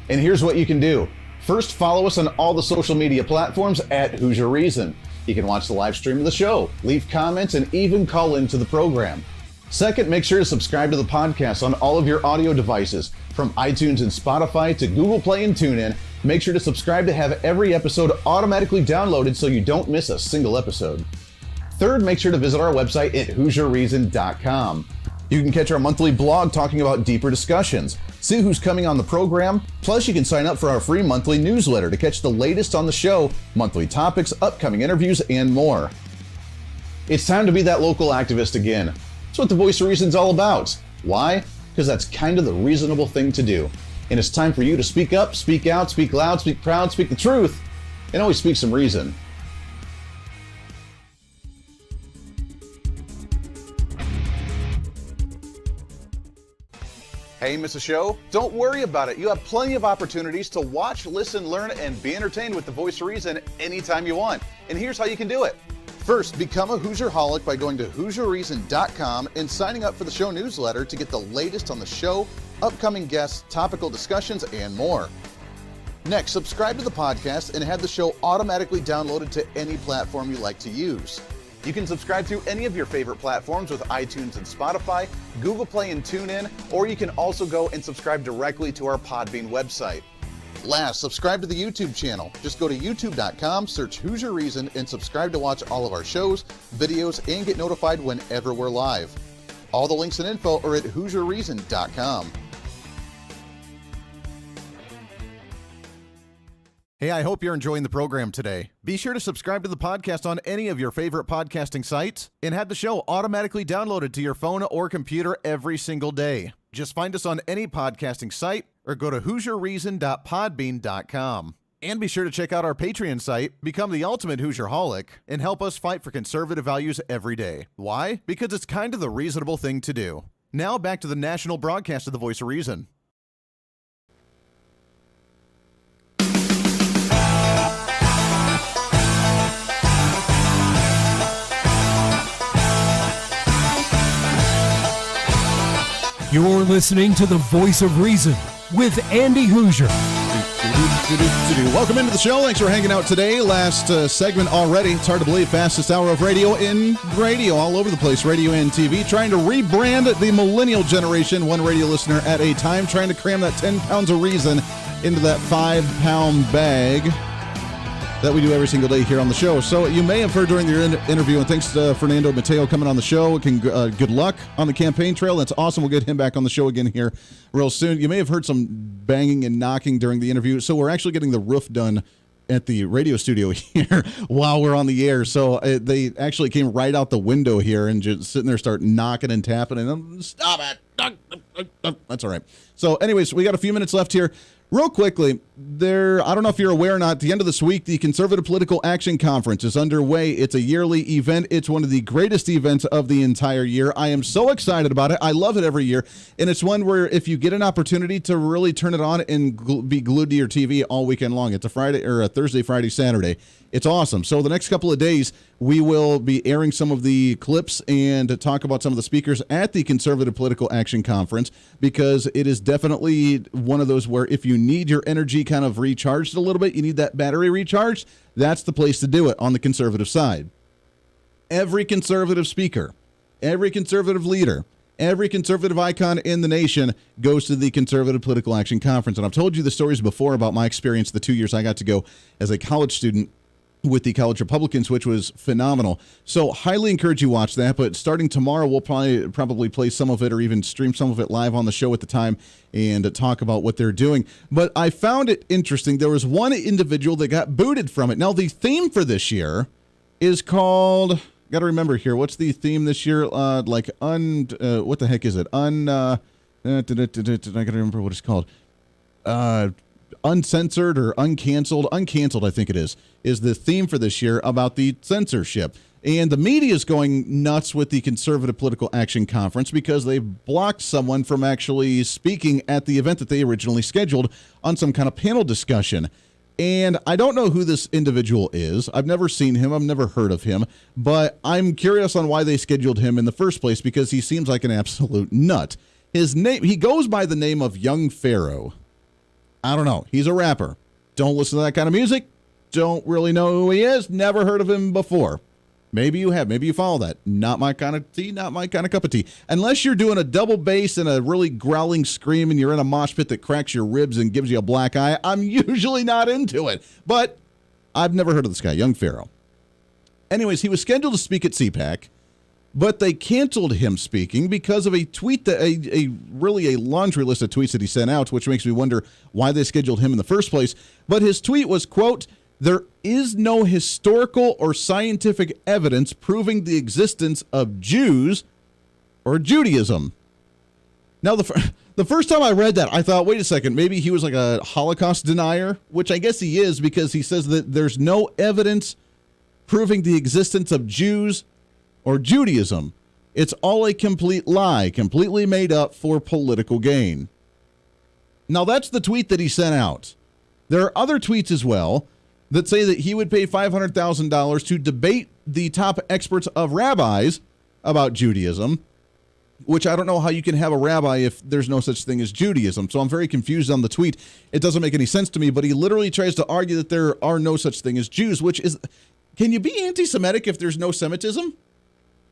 And here's what you can do. First, follow us on all the social media platforms at Hooser Reason. You can watch the live stream of the show, leave comments, and even call into the program. Second, make sure to subscribe to the podcast on all of your audio devices, from iTunes and Spotify to Google Play and TuneIn. Make sure to subscribe to have every episode automatically downloaded so you don't miss a single episode. Third, make sure to visit our website at HooserReason.com. You can catch our monthly blog talking about deeper discussions, see who's coming on the program, plus you can sign up for our free monthly newsletter to catch the latest on the show, monthly topics, upcoming interviews, and more. It's time to be that local activist again. That's what the Voice of Reason's all about. Why? Because that's kind of the reasonable thing to do. And it's time for you to speak up, speak out, speak loud, speak proud, speak the truth, and always speak some reason. Hey, miss a show? Don't worry about it. You have plenty of opportunities to watch, listen, learn, and be entertained with the Voice of Reason anytime you want. And here's how you can do it. First, become a Hooserholic by going to HooserReason.com and signing up for the show newsletter to get the latest on the show, upcoming guests, topical discussions, and more. Next, subscribe to the podcast and have the show automatically downloaded to any platform you like to use. You can subscribe through any of your favorite platforms with iTunes and Spotify, Google Play and TuneIn, or you can also go and subscribe directly to our Podbean website. Last, subscribe to the YouTube channel. Just go to youtube.com, search Hooser Reason, and subscribe to watch all of our shows, videos, and get notified whenever we're live. All the links and info are at HooserReason.com. Hey, I hope you're enjoying the program today. Be sure to subscribe to the podcast on any of your favorite podcasting sites and have the show automatically downloaded to your phone or computer every single day. Just find us on any podcasting site or go to HooserReason.podbean.com. And be sure to check out our Patreon site, become the ultimate Hooserholic, and help us fight for conservative values every day. Why? Because it's kind of the reasonable thing to do. Now back to the national broadcast of the Voice of Reason. You're listening to the Voice of Reason with Andy Hooser. Welcome into the show. Thanks for hanging out today. Last segment already. It's hard to believe. Fastest hour of radio in radio all over the place. Radio and TV. Trying to rebrand the millennial generation. One radio listener at a time. Trying to cram that 10 pounds of reason into that 5-pound bag that we do every single day here on the show. So you may have heard during the interview, and thanks to Fernando Mateo coming on the show. Good luck on the campaign trail. That's awesome. We'll get him back on the show again here real soon. You may have heard some banging and knocking during the interview. So we're actually getting the roof done at the radio studio here while we're on the air. So they actually came right out the window here and just sitting there, start knocking and tapping, and stop it. That's all right. So anyways, we got a few minutes left here. Real quickly, I don't know if you're aware or not, at the end of this week, the Conservative Political Action Conference is underway. It's a yearly event. It's one of the greatest events of the entire year. I am so excited about it. I love it every year. And it's one where if you get an opportunity to really turn it on and be glued to your TV all weekend long, it's a Friday or a Thursday, Friday, Saturday. It's awesome. So the next couple of days, we will be airing some of the clips and talk about some of the speakers at the Conservative Political Action Conference, because it is definitely one of those where if you need your energy kind of recharged a little bit, you need that battery recharged, that's the place to do it on the conservative side. Every conservative speaker, every conservative leader, every conservative icon in the nation goes to the Conservative Political Action Conference. And I've told you the stories before about my experience the 2 years I got to go as a college student with the College Republicans, which was phenomenal. So highly encourage you watch that. But starting tomorrow, we'll probably play some of it or even stream some of it live on the show at the time and talk about what they're doing. But I found it interesting. There was one individual that got booted from it. Now, the theme for this year is called, got to remember here, what's the theme this year? What the heck is it? I got to remember what it's called. Uncensored or uncanceled, I think it is the theme for this year about the censorship. And the media is going nuts with the Conservative Political Action Conference because they've blocked someone from actually speaking at the event that they originally scheduled on some kind of panel discussion. And I don't know who this individual is. I've never seen him. I've never heard of him. But I'm curious on why they scheduled him in the first place, because he seems like an absolute nut. He goes by the name of Young Pharaoh. I don't know. He's a rapper. Don't listen to that kind of music. Don't really know who he is. Never heard of him before. Maybe you have. Maybe you follow that. Not my kind of tea. Not my kind of cup of tea. Unless you're doing a double bass and a really growling scream and you're in a mosh pit that cracks your ribs and gives you a black eye, I'm usually not into it. But I've never heard of this guy, Young Pharaoh. Anyways, he was scheduled to speak at CPAC, but they canceled him speaking because of a tweet, that a laundry list of tweets that he sent out, which makes me wonder why they scheduled him in the first place. But his tweet was, quote, "There is no historical or scientific evidence proving the existence of Jews or Judaism." Now, the first time I read that, I thought, wait a second, maybe he was like a Holocaust denier, which I guess he is, because he says that there's no evidence proving the existence of Jews or Judaism. It's all a complete lie, completely made up for political gain. Now, that's the tweet that he sent out. There are other tweets as well that say that he would pay $500,000 to debate the top experts of rabbis about Judaism, which I don't know how you can have a rabbi if there's no such thing as Judaism. So I'm very confused on the tweet. It doesn't make any sense to me, but he literally tries to argue that there are no such thing as Jews, which is, can you be anti-Semitic if there's no Semitism?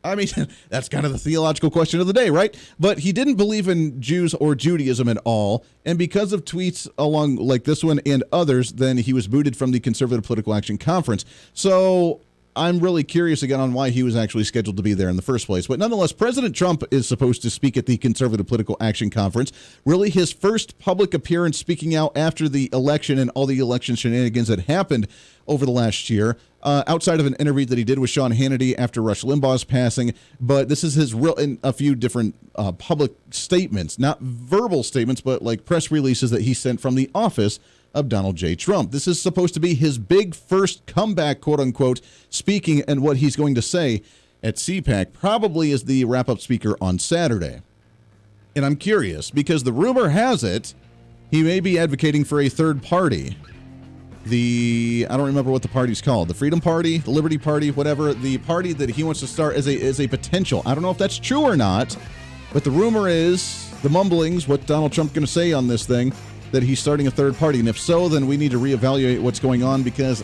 I mean, that's kind of the theological question of the day, right? But he didn't believe in Jews or Judaism at all. And because of tweets along like this one and others, then he was booted from the Conservative Political Action Conference. So I'm really curious again on why he was actually scheduled to be there in the first place. But nonetheless, President Trump is supposed to speak at the Conservative Political Action Conference. Really his first public appearance speaking out after the election and all the election shenanigans that happened over the last year. Outside of an interview that he did with Sean Hannity after Rush Limbaugh's passing. But this is his real, in a few different public statements, not verbal statements, but like press releases that he sent from the office of Donald J. Trump. This is supposed to be his big first comeback, quote unquote, speaking, and what he's going to say at CPAC probably is the wrap-up speaker on Saturday. And I'm curious because the rumor has it he may be advocating for a third party. I don't remember what the party's called. The Freedom Party, the Liberty Party, whatever. The party that he wants to start as a potential. I don't know if that's true or not, but the rumor is, the mumblings, what Donald Trump's going to say on this thing, that he's starting a third party. And if so, then we need to reevaluate what's going on because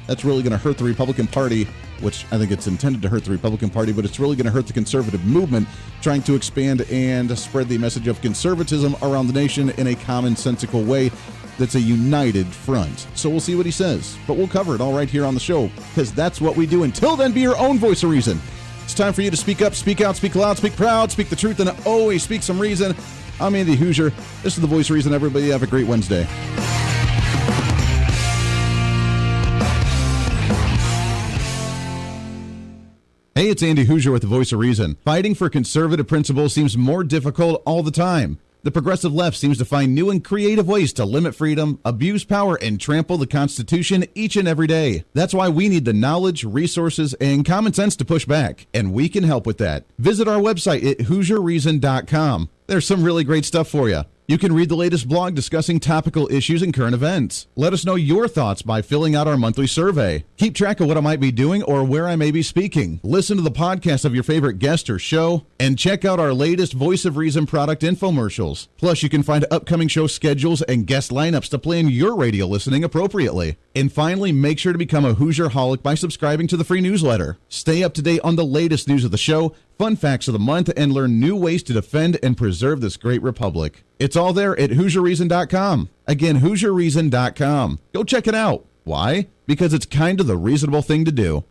that's really going to hurt the Republican Party, which I think it's intended to hurt the Republican Party, but it's really going to hurt the conservative movement trying to expand and spread the message of conservatism around the nation in a commonsensical way that's a united front. So we'll see what he says, but we'll cover it all right here on the show because that's what we do. Until then, be your own voice of reason. It's time for you to speak up, speak out, speak loud, speak proud, speak the truth, and always speak some reason. I'm Andy Hooser. This is the Voice of Reason. Everybody have a great Wednesday. Hey, it's Andy Hooser with the Voice of Reason. Fighting for conservative principles seems more difficult all the time. The progressive left seems to find new and creative ways to limit freedom, abuse power, and trample the Constitution each and every day. That's why we need the knowledge, resources, and common sense to push back, and we can help with that. Visit our website at HooserReason.com. There's some really great stuff for you. You can read the latest blog discussing topical issues and current events. Let us know your thoughts by filling out our monthly survey. Keep track of what I might be doing or where I may be speaking. Listen to the podcast of your favorite guest or show, and check out our latest Voice of Reason product infomercials. Plus, you can find upcoming show schedules and guest lineups to plan your radio listening appropriately. And finally, make sure to become a Hoosier-holic by subscribing to the free newsletter. Stay up to date on the latest news of the show, fun facts of the month, and learn new ways to defend and preserve this great republic. It's all there at HooserReason.com. Again, HooserReason.com. Go check it out. Why? Because it's kind of the reasonable thing to do.